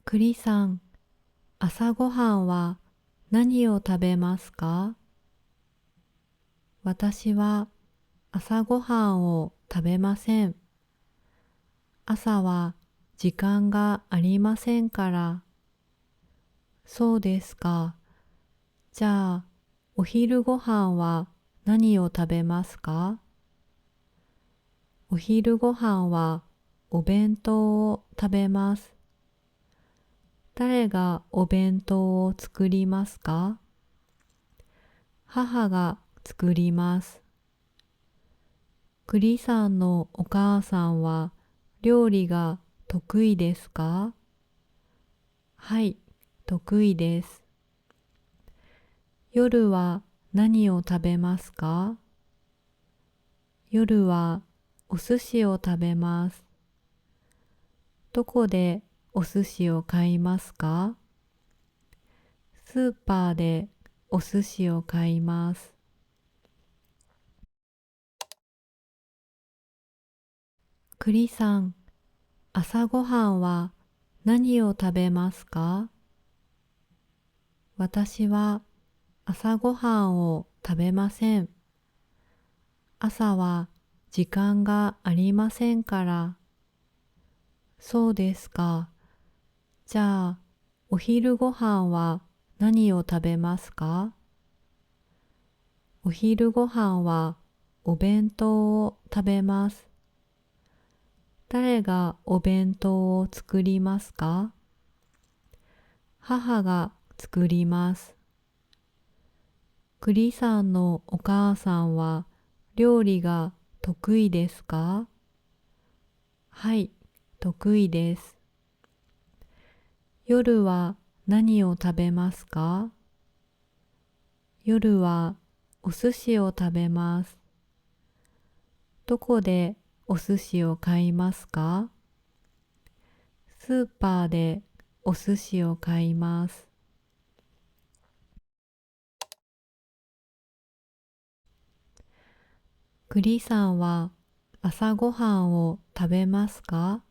栗さん、朝ごはんは何を食べますか？私は朝ごはんを食べません。朝は時間がありませんから。そうですか。じゃあ、お昼ごはんは何を食べますか？お昼ごはんはお弁当を食べます。誰がお弁当を作りますか？母が作ります。栗さんのお母さんは料理が得意ですか？はい、得意です。夜は何を食べますか？夜はお寿司を食べます。どこでお寿司を買いますか？スーパーでお寿司を買います。栗さん、朝ごはんは何を食べますか？私は朝ごはんを食べません。朝は時間がありませんから。そうですか。じゃあ、お昼ごはんは何を食べますか？お昼ごはんはお弁当を食べます。誰がお弁当を作りますか？母が作ります。栗さんのお母さんは料理が得意ですか？はい、得意です。夜は何を食べますか？夜はお寿司を食べます。どこでお寿司を買いますか？スーパーでお寿司を買います。栗さんは朝ごはんを食べますか？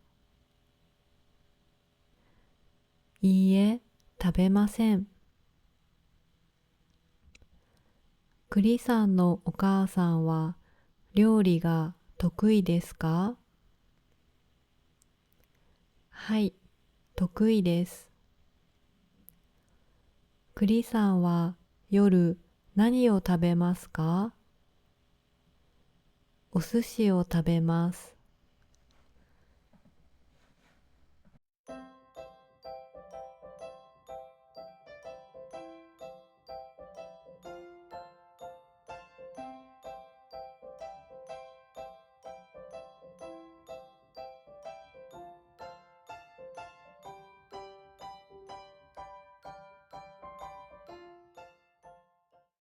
いいえ、食べません。栗さんのお母さんは料理が得意ですか？はい、得意です。栗さんは夜何を食べますか？お寿司を食べます。